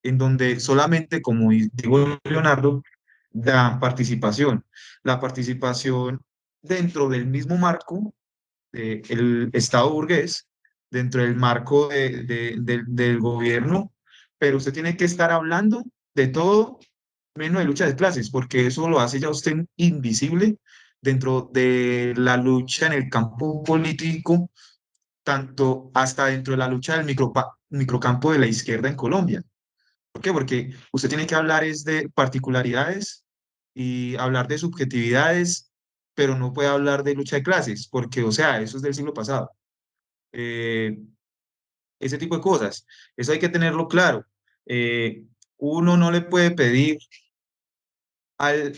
en donde solamente, como digo Leonardo, da participación. La participación dentro del mismo marco el Estado burgués dentro del marco del gobierno, pero usted tiene que estar hablando de todo menos de lucha de clases, porque eso lo hace ya usted invisible dentro de la lucha en el campo político, tanto hasta dentro de la lucha del microcampo de la izquierda en Colombia. ¿Por qué? Porque usted tiene que hablar es de particularidades y hablar de subjetividades pero no puede hablar de lucha de clases, porque, o sea, eso es del siglo pasado. Eh, ese tipo de cosas, eso hay que tenerlo claro. Eh, uno no le puede pedir al,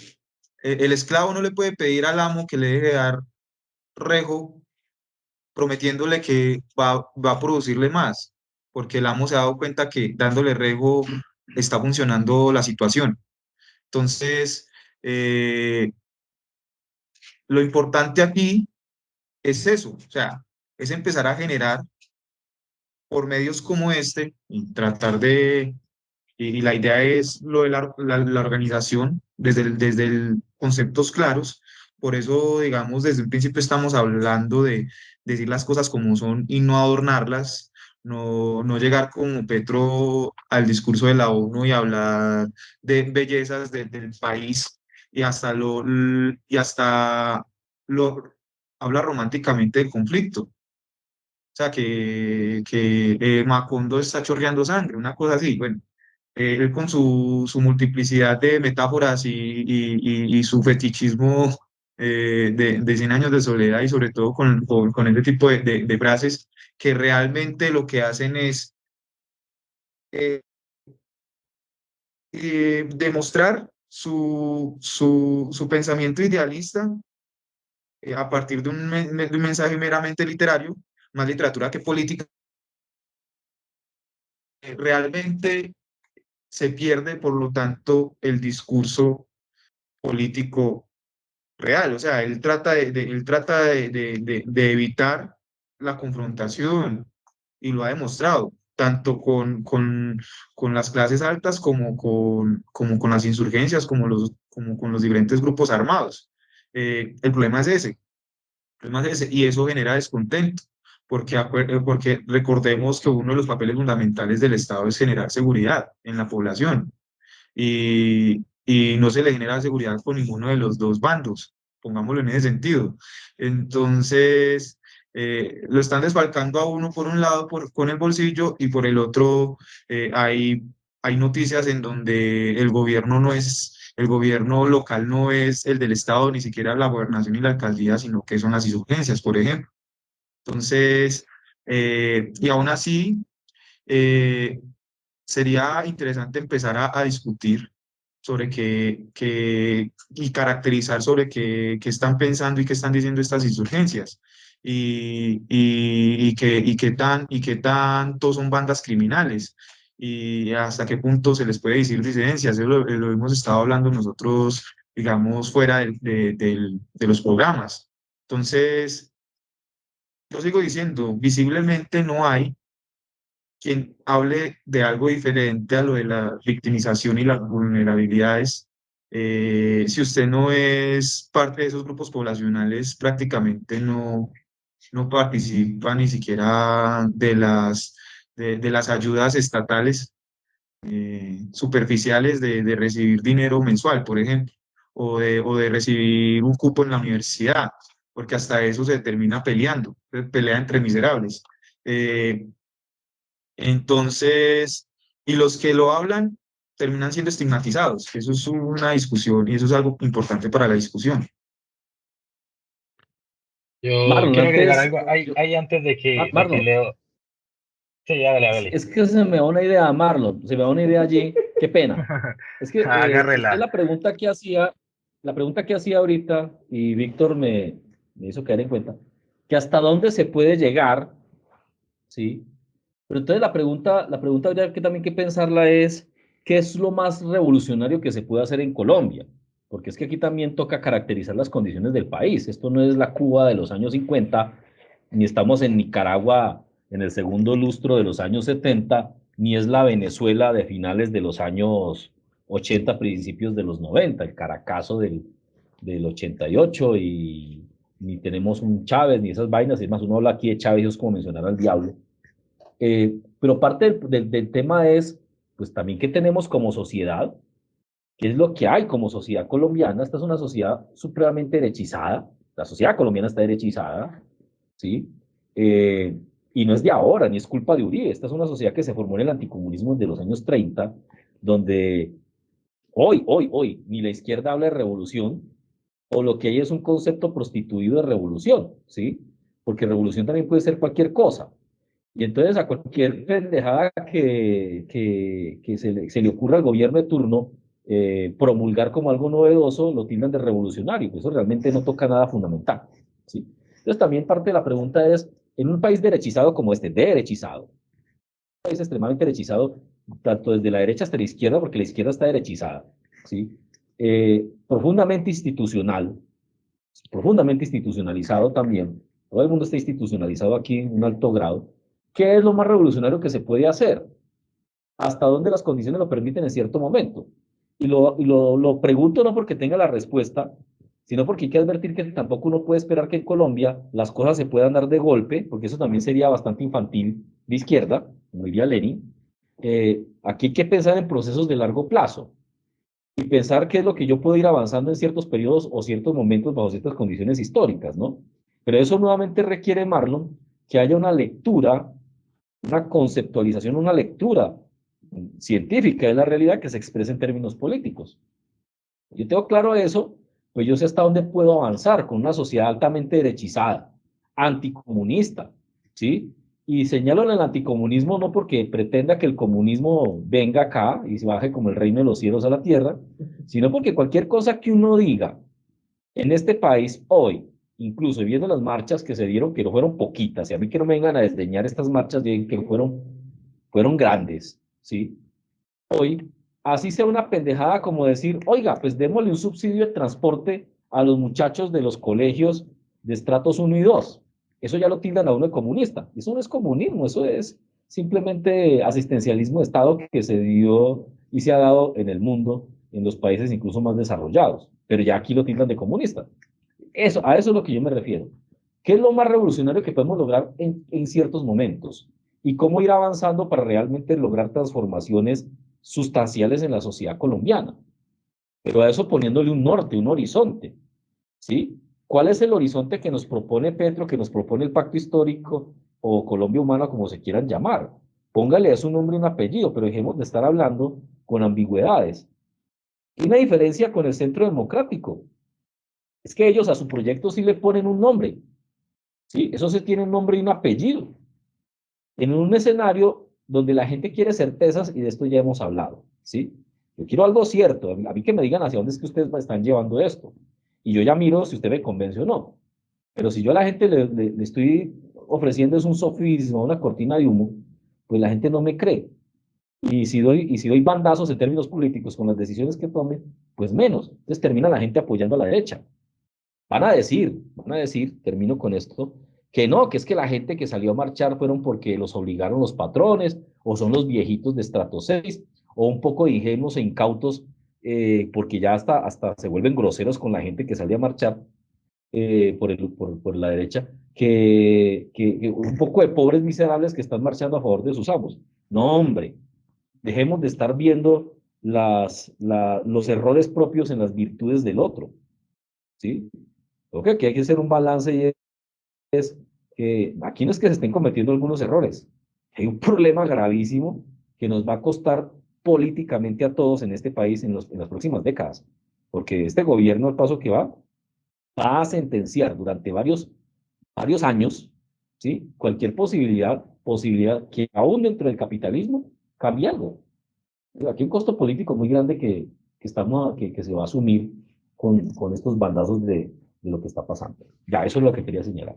el esclavo no le puede pedir al amo que le deje dar rejo prometiéndole que va a producirle más, porque el amo se ha dado cuenta que dándole rejo está funcionando la situación. Entonces, lo importante aquí es eso, o sea, es empezar a generar por medios como este y tratar de, y la idea es lo de la organización desde el conceptos claros. Por eso, digamos, desde un principio estamos hablando de decir las cosas como son y no adornarlas, no llegar como Petro al discurso de la ONU y hablar de bellezas del país y hasta lo habla románticamente del conflicto. O sea, que Macondo está chorreando sangre, una cosa así. Bueno, él con su multiplicidad de metáforas y su fetichismo de 100 años de soledad y sobre todo con ese tipo de frases que realmente lo que hacen es eh, demostrar su pensamiento idealista a partir de de un mensaje meramente literario, más literatura que política. Realmente se pierde, por lo tanto, el discurso político real. O sea, él trata de evitar la confrontación y lo ha demostrado, tanto con las clases altas como con las insurgencias, como con los diferentes grupos armados. El problema es ese, y eso genera descontento. Porque recordemos que uno de los papeles fundamentales del Estado es generar seguridad en la población y no se le genera seguridad con ninguno de los dos bandos, pongámoslo en ese sentido. Entonces, lo están desfalcando a uno por un lado con el bolsillo y por el otro hay noticias en donde el gobierno local no es el del Estado, ni siquiera la gobernación y la alcaldía, sino que son las insurgencias, por ejemplo. Entonces, y aún así, eh, sería interesante empezar a discutir sobre y caracterizar sobre qué están pensando y qué están diciendo estas insurgencias y qué tanto son bandas criminales y hasta qué punto se les puede decir disidencias. Eso lo hemos estado hablando nosotros, digamos, fuera de los programas. Entonces, yo sigo diciendo, visiblemente no hay quien hable de algo diferente a lo de la victimización y las vulnerabilidades. Si usted no es parte de esos grupos poblacionales, prácticamente no participa ni siquiera de las ayudas estatales superficiales de recibir dinero mensual, por ejemplo, o de recibir un cupo en la universidad, porque hasta eso se termina peleando, pelea entre miserables. Eh, entonces, y los que lo hablan terminan siendo estigmatizados. Eso es una discusión y eso es algo importante para la discusión. Yo Marlon, quiero agregar antes, algo ahí antes de que Marlon, Leo. Sí, hágale, hágale. es que se me da una idea, Marlon, se me da una idea allí, qué pena. Es que usted Agárrela. la pregunta que hacía ahorita, y Víctor me hizo caer en cuenta, que hasta dónde se puede llegar, ¿sí? Pero entonces la pregunta habría que también que pensarla es, ¿qué es lo más revolucionario que se puede hacer en Colombia? Porque es que aquí también toca caracterizar las condiciones del país. Esto no es la Cuba de los años 50, ni estamos en Nicaragua en el segundo lustro de los años 70, ni es la Venezuela de finales de los años 80, principios de los 90, el Caracazo del 88, y ni tenemos un Chávez, ni esas vainas. Es más, uno habla aquí de Chávez y es como mencionar al diablo. Pero parte del tema es, pues también qué tenemos como sociedad, qué es lo que hay como sociedad colombiana. Esta es una sociedad supremamente derechizada, la sociedad colombiana está derechizada, ¿sí? Eh, y no es de ahora, ni es culpa de Uribe, esta es una sociedad que se formó en el anticomunismo de los años 30, donde hoy, ni la izquierda habla de revolución, o lo que hay es un concepto prostituido de revolución, ¿sí? Porque revolución también puede ser cualquier cosa. Y entonces a cualquier pendejada que se le ocurra al gobierno de turno promulgar como algo novedoso, lo tildan de revolucionario, pues eso realmente no toca nada fundamental, ¿sí? Entonces también parte de la pregunta es, en un país derechizado como este, derechizado, un país extremadamente derechizado, tanto desde la derecha hasta la izquierda, porque la izquierda está derechizada, ¿sí? Profundamente institucional, profundamente institucionalizado también, todo el mundo está institucionalizado aquí en un alto grado. ¿Qué es lo más revolucionario que se puede hacer? ¿Hasta dónde las condiciones lo permiten en cierto momento? Y lo pregunto no porque tenga la respuesta, sino porque hay que advertir que tampoco uno puede esperar que en Colombia las cosas se puedan dar de golpe, porque eso también sería bastante infantil de izquierda, como diría Lenin. Aquí hay que pensar en procesos de largo plazo y pensar qué es lo que yo puedo ir avanzando en ciertos periodos o ciertos momentos bajo ciertas condiciones históricas, ¿no? Pero eso nuevamente requiere, Marlon, que haya una lectura, una conceptualización, una lectura científica de la realidad que se exprese en términos políticos. Yo tengo claro eso, pues yo sé hasta dónde puedo avanzar con una sociedad altamente derechizada, anticomunista, ¿sí? Y señalo el anticomunismo no porque pretenda que el comunismo venga acá y se baje como el reino de los cielos a la tierra, sino porque cualquier cosa que uno diga en este país hoy, incluso viendo las marchas que se dieron, que no fueron poquitas, y a mí que no me vengan a desdeñar estas marchas, que fueron grandes, ¿sí? Hoy, así sea una pendejada como decir, oiga, pues démosle un subsidio de transporte a los muchachos de los colegios de estratos 1 y 2. Eso ya lo tildan a uno de comunista. Eso no es comunismo, eso es simplemente asistencialismo de Estado que se dio y se ha dado en el mundo, en los países incluso más desarrollados. Pero ya aquí lo tildan de comunista. A eso es lo que yo me refiero. ¿Qué es lo más revolucionario que podemos lograr en ciertos momentos? ¿Y cómo ir avanzando para realmente lograr transformaciones sustanciales en la sociedad colombiana? Pero a eso poniéndole un norte, un horizonte, ¿sí? ¿Cuál es el horizonte que nos propone Petro, que nos propone el Pacto Histórico o Colombia Humana, como se quieran llamar? Póngale a su nombre y un apellido, pero dejemos de estar hablando con ambigüedades. Y una diferencia con el Centro Democrático es que ellos a su proyecto sí le ponen un nombre, ¿sí? Eso se tiene un nombre y un apellido. En un escenario donde la gente quiere certezas, y de esto ya hemos hablado, ¿sí? Yo quiero algo cierto, a mí que me digan hacia dónde es que ustedes están llevando esto. Y yo ya miro si usted me convence o no. Pero si yo a la gente le estoy ofreciendo es un sofisma, una cortina de humo, pues la gente no me cree. Y si doy bandazos en términos políticos con las decisiones que tomen, pues menos. Entonces termina la gente apoyando a la derecha. Van a decir, termino con esto, que no, que es que la gente que salió a marchar fueron porque los obligaron los patrones, o son los viejitos de estrato 6, o un poco de ingenuos e incautos, porque ya hasta se vuelven groseros con la gente que sale a marchar por la derecha, que un poco de pobres miserables que están marchando a favor de sus amos. No, hombre, dejemos de estar viendo los errores propios en las virtudes del otro, ¿sí? Creo que aquí hay que hacer un balance y es que aquí no es que se estén cometiendo algunos errores, hay un problema gravísimo que nos va a costar políticamente a todos en este país en las próximas décadas, porque este gobierno, al paso que va a sentenciar durante varios años, ¿sí? Cualquier posibilidad que aún dentro del capitalismo cambie algo. Aquí hay un costo político muy grande que se va a asumir con estos bandazos de lo que está pasando. Ya, eso es lo que quería señalar.